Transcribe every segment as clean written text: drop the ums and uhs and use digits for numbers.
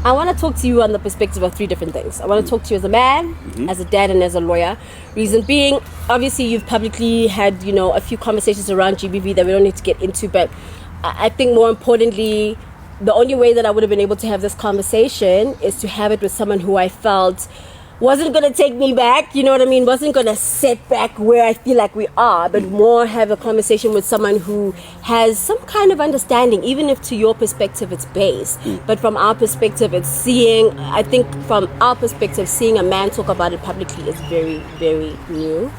I want to talk to you on the perspective of three different things. I want to talk to you as a man, as a dad, and as a lawyer. Reason being, obviously, you've publicly had, a few conversations around GBV that we don't need to get into. But I think more importantly, the only way that I would have been able to have this conversation is to have it with someone who I felt wasn't going to take me back, you know what I mean? Wasn't going to set back where I feel like we are, but more have a conversation with someone who has some kind of understanding, even if to your perspective it's based. But from our perspective, it's seeing, I think from our perspective, seeing a man talk about it publicly is very, very new.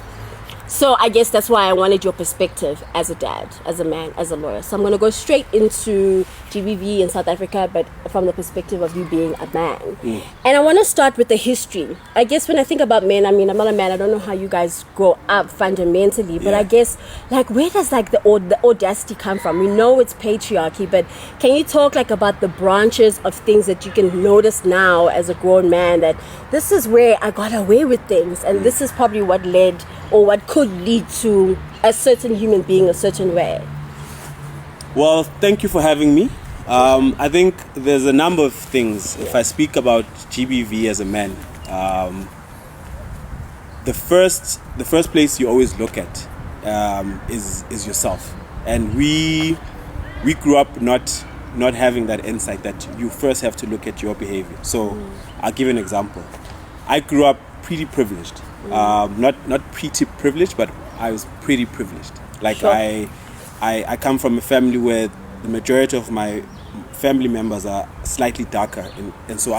So I guess that's why I wanted your perspective as a dad, as a man, as a lawyer. So I'm going to go straight into GBV in South Africa, but from the perspective of you being a man. And I want to start with the history. I guess when I think about men, I'm not a man. I don't know how you guys grow up fundamentally, but I guess where does the audacity come from? We know it's patriarchy, but can you talk about the branches of things that you can notice now as a grown man, that this is where I got away with things, and this is probably what led or what could lead to a certain human being a certain way? Well, thank you for having me. I think there's a number of things. If I speak about GBV as a man, the first place you always look at is yourself. And we grew up not having that insight that you first have to look at your behavior. So I'll give an example. I grew up pretty privileged. Not pretty privileged, but I was pretty privileged. Sure. I come from a family where the majority of my family members are slightly darker, and so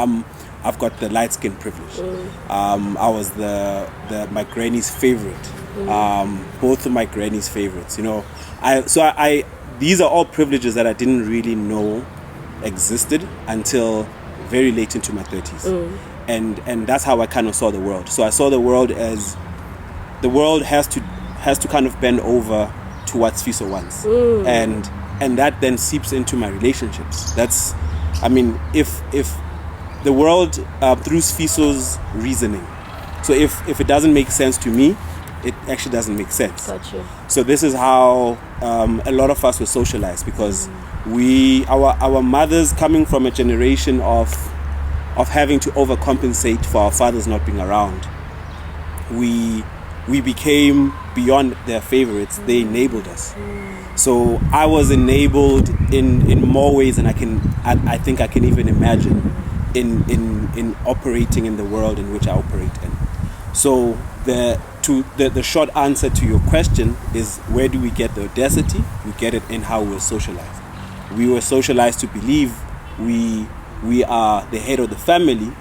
I've got the light skin privilege. I was my granny's favorite. Both of my granny's favorites. These are all privileges that I didn't really know existed until very late into my 30s. And that's how I kind of saw the world. So I saw the world as the world has to kind of bend over to what Sfiso wants. And that then seeps into my relationships. If the world through Sfiso's reasoning, so if it doesn't make sense to me, it actually doesn't make sense. Gotcha. So this is how a lot of us were socialized, because our mothers, coming from a generation of having to overcompensate for our fathers not being around, we became beyond their favorites. They enabled us. So I was enabled in more ways than I think I can even imagine in operating in the world in which I operate in. So the short answer to your question is, where do we get the audacity? We get it in how we're socialized. We were socialized to believe we are the head of the family,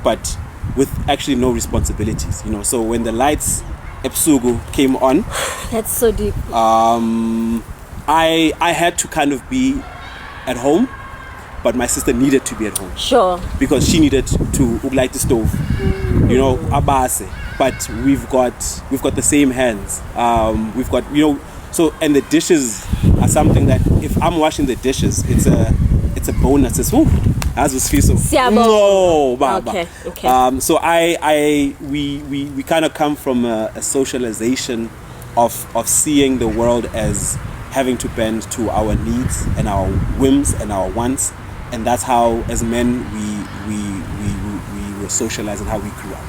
but with actually no responsibilities. So when the lights ebusuku came on, that's so deep. I had to kind of be at home, but my sister needed to be at home. Sure. Because she needed to light the stove. Abase. But we've got the same hands. We've got so, and the dishes are something that if I'm washing the dishes, it's a bonus. It's as was Fiso. No, okay. So we kind of come from a socialization of seeing the world as having to bend to our needs and our whims and our wants, and that's how, as men, we were socialized and how we grew up.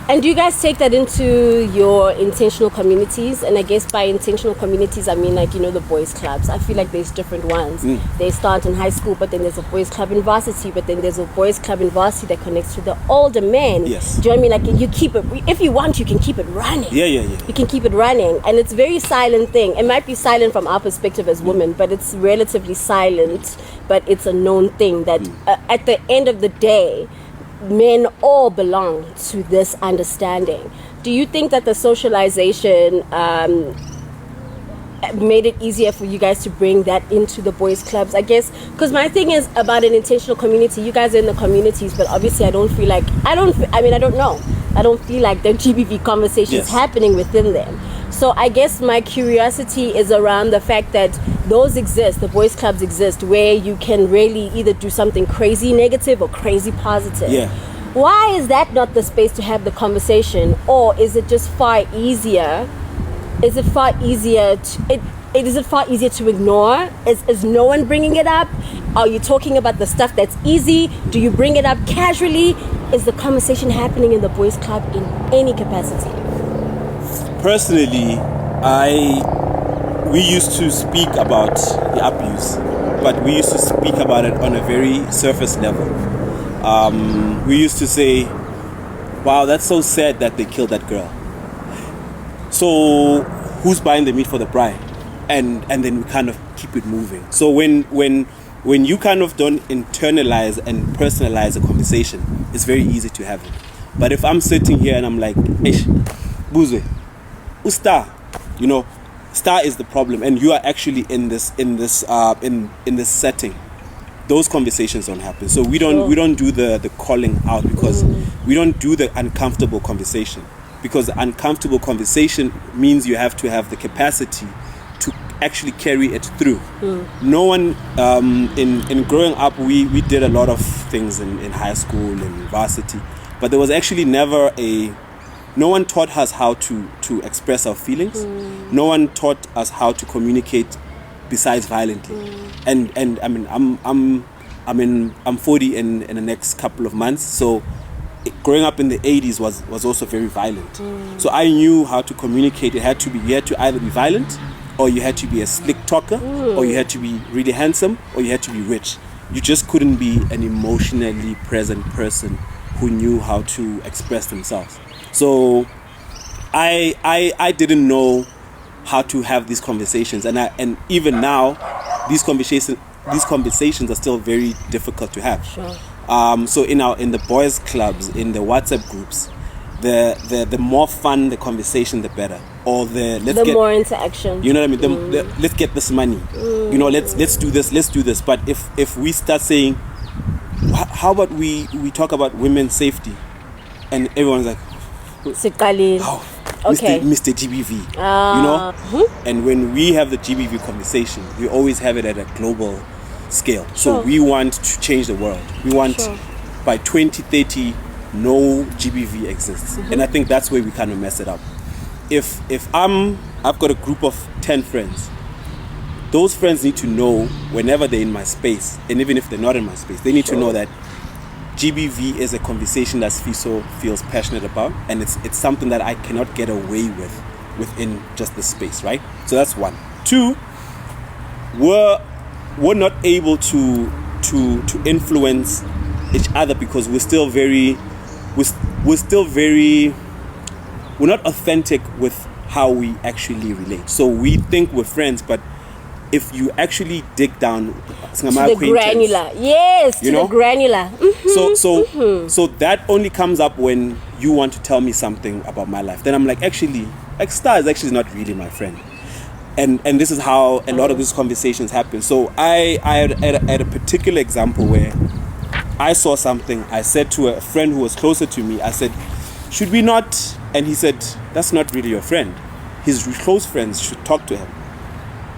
And do you guys take that into your intentional communities? And I guess by intentional communities, I mean the boys' clubs. I feel like there's different ones. They start in high school, but then there's a boys' club in varsity, but then there's a boys' club in varsity that connects to the older men. Yes. Do you know what I mean? You keep it, if you want, you can keep it running. Yeah. You can keep it running. And it's a very silent thing. It might be silent from our perspective as women, but it's relatively silent, but it's a known thing that at the end of the day, men all belong to this understanding. Do you think that the socialization made it easier for you guys to bring that into the boys' clubs? I guess because my thing is about an intentional community. You guys are in the communities, but obviously I don't feel like I don't know. I don't feel like the GBV conversations happening within them. So I guess my curiosity is around the fact that those exist, the boys' clubs exist, where you can really either do something crazy negative or crazy positive. Yeah. Why is that not the space to have the conversation? Or is it just far easier? Is it far easier is it far easier to ignore? Is no one bringing it up? Are you talking about the stuff that's easy? Do you bring it up casually? Is the conversation happening in the boys' club in any capacity? Personally, we used to speak about the abuse, but we used to speak about it on a very surface level. We used to say, wow, that's so sad that they killed that girl. So who's buying the meat for the bride? And then we kind of keep it moving. So when you kind of don't internalize and personalize a conversation, it's very easy to have it. But if I'm sitting here and I'm like, Ish, Buzwe, Star, Star is the problem, and you are actually in this setting, those conversations don't happen. So we don't do the calling out, because we don't do the uncomfortable conversation, because the uncomfortable conversation means you have to have the capacity to actually carry it through. No one in growing up, we did a lot of things in high school and varsity, but there was actually never no one taught us how to express our feelings. No one taught us how to communicate besides violently. And I mean, I'm 40 in the next couple of months, so growing up in the 80s was also very violent. So I knew how to communicate. You had to either be violent, or you had to be a slick talker, or you had to be really handsome, or you had to be rich. You just couldn't be an emotionally present person who knew how to express themselves. So I didn't know how to have these conversations, and even now these conversations are still very difficult to have. Sure. So in the boys clubs, in the WhatsApp groups, the more fun the conversation, the better. Or more interaction. You know what I mean? Let's get this money. Let's do this. But if we start saying, how about we talk about women's safety, and everyone's like, oh, okay. Mr. GBV, and when we have the GBV conversation, we always have it at a global scale. So we want to change the world. We want by 2030 no GBV exists, and I think that's where we kind of mess it up. If I've got a group of 10 friends, those friends need to know whenever they're in my space, and even if they're not in my space, they need to know that GBV is a conversation that Fiso feels passionate about, and it's something that I cannot get away with within just the space, right? So that's one. Two, we're not able to influence each other because we're not authentic with how we actually relate. So we think we're friends, but if you actually dig down to the granular, the granular. So that only comes up when you want to tell me something about my life. Then I'm like, actually, Star is actually not really my friend, and this is how a lot of these conversations happen. So I had a particular example where I saw something. I said to a friend who was closer to me, I said, should we not? And he said, that's not really your friend. His close friends should talk to him.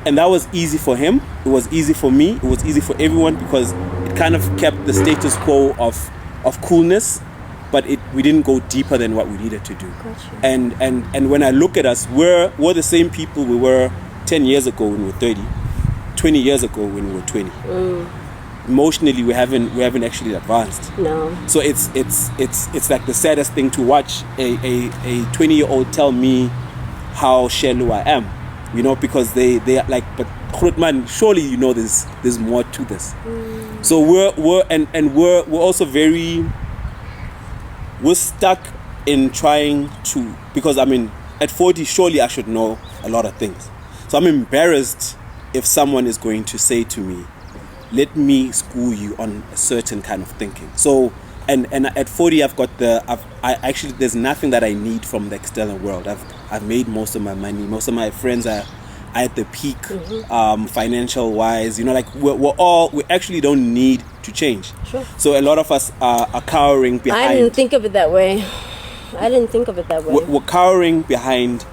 And that was easy for him. It was easy for me. It was easy for everyone, because it kind of kept the status quo of coolness, but we didn't go deeper than what we needed to do. Gotcha. And when I look at us, we're the same people we were 10 years ago when we were 30, 20 years ago when we were 20. Emotionally, we haven't actually advanced. No. So it's like the saddest thing to watch a 20-year-old tell me how shallow I am, because they are like, but Grootman, surely there's more to this. So we're also we're stuck in trying to, because at 40 surely I should know a lot of things. So I'm embarrassed if someone is going to say to me, let me school you on a certain kind of thinking. So and at 40 there's nothing that I need from the external world. I've made most of my money. Most of my friends are at the peak, financial wise. We actually don't need to change. Sure. So a lot of us are cowering behind. I didn't think of it that way. We're cowering behind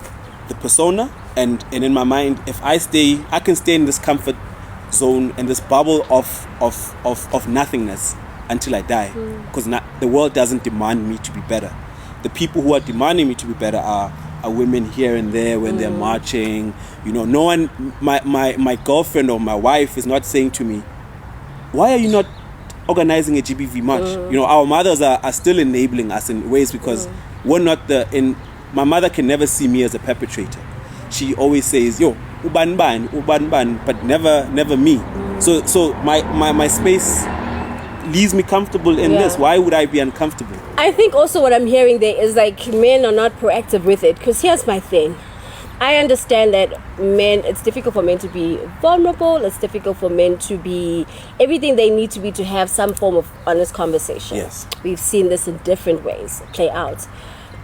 the persona, and in my mind, if I can stay in this comfort zone and this bubble of nothingness until I die, because the world doesn't demand me to be better. The people who are demanding me to be better are women here and there when they're marching. You know, no one, my girlfriend or my wife is not saying to me, why are you not organizing a GBV march? You know, our mothers are still enabling us in ways because we're not my mother can never see me as a perpetrator. She always says, yo, uban ban, but never me. So my space leaves me comfortable in this. Why would I be uncomfortable? I think also what I'm hearing there is like men are not proactive with it, because here's my thing. I understand that it's difficult for men to be vulnerable. It's difficult for men to be everything they need to be to have some form of honest conversation. Yes. We've seen this in different ways play out.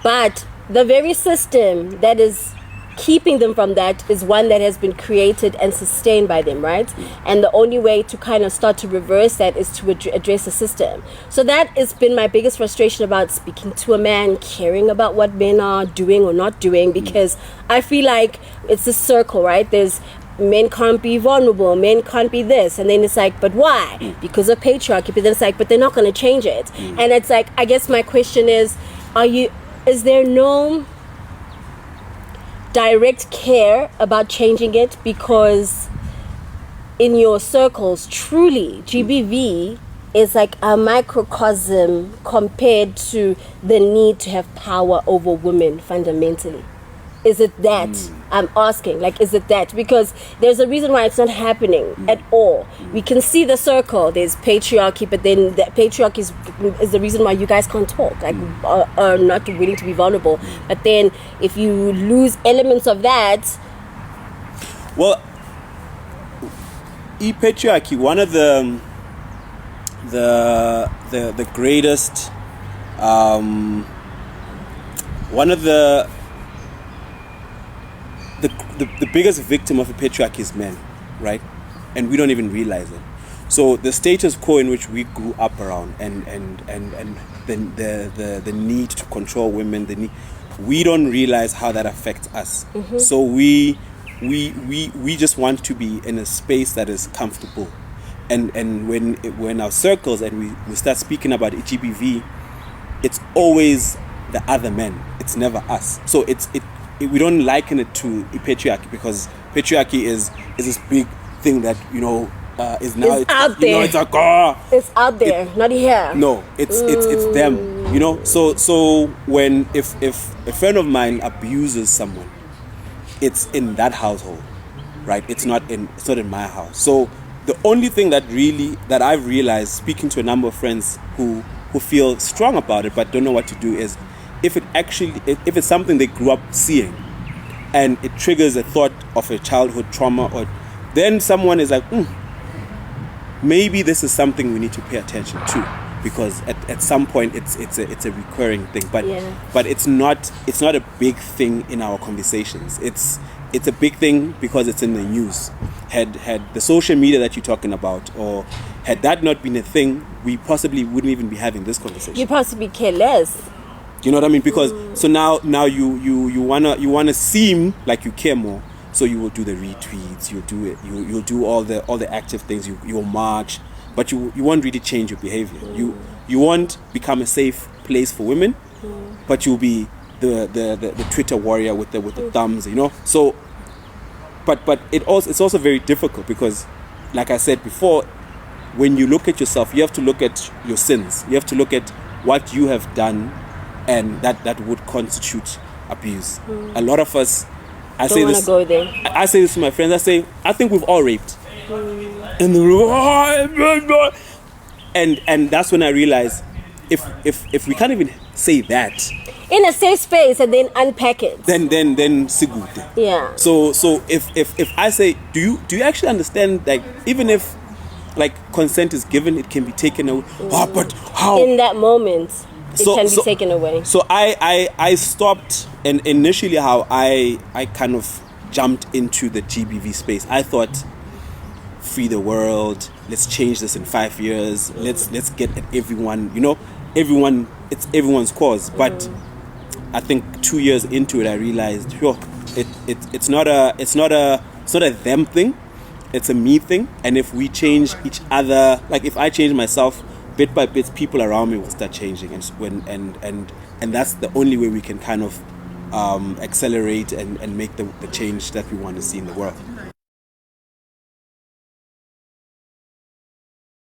But the very system that is keeping them from that is one that has been created and sustained by them, right? And the only way to kind of start to reverse that is to address the system. So that has been my biggest frustration about speaking to a man, caring about what men are doing or not doing, because I feel like it's a circle, right? There's men can't be vulnerable, men can't be this, and then it's like, but why? Because of patriarchy. But then it's like, but they're not going to change it. And it's like, I guess my question is there no direct care about changing it? Because in your circles, truly, GBV is like a microcosm compared to the need to have power over women fundamentally. Is it that? I'm asking, like, is it that? Because there's a reason why it's not happening at all. We can see the circle. There's patriarchy, but then that patriarchy is the reason why you guys can't talk, like, are not willing to be vulnerable. But then if you lose elements of that... Well, patriarchy, one of the greatest... one of the biggest victim of a patriarchy is men, right? And we don't even realize it. So the status quo in which we grew up around and the need to control women, we don't realize how that affects us. So we just want to be in a space that is comfortable. And when our circles and we start speaking about GBV, it's always the other men. It's never us. So we don't liken it to patriarchy, because patriarchy is this big thing that is now it's out there. It's like it's out there, not here. No, it's them. So when if a friend of mine abuses someone, it's in that household, right? It's not in my house. So the only thing that I've realized, speaking to a number of friends who feel strong about it but don't know what to do, is if it's something they grew up seeing and it triggers a thought of a childhood trauma, or then someone is like, maybe this is something we need to pay attention to, because at some point it's a recurring thing, but it's not a big thing in our conversations. It's a big thing because it's in the news. Had the social media that you're talking about, or had that not been a thing, we possibly wouldn't even be having this conversation. You possibly care less. You know what I mean? Because so now you wanna seem like you care more, so you will do the retweets, you'll do all the active things, you'll march, but you won't really change your behavior. You won't become a safe place for women, but you'll be the Twitter warrior with the thumbs, So, but it's also very difficult, because, like I said before, when you look at yourself, you have to look at your sins. You have to look at what you have done, and that would constitute abuse. A lot of us, I say this to my friends. I say, I think we've all raped. And the and that's when I realize, if we can't even say that in a safe space and then unpack it, then sigute. Yeah. So if I say, do you actually understand, like, even if like consent is given, it can be taken away. But how? In that moment, it can be taken away. So I stopped, and initially how I kind of jumped into the GBV space. I thought, free the world, let's change this in 5 years, let's get at everyone, everyone, it's everyone's cause. But I think 2 years into it, I realized, it's not a them thing, it's a me thing. And if we change each other, like if I change myself bit by bit, people around me will start changing, and that's the only way we can kind of accelerate and make the change that we want to see in the world.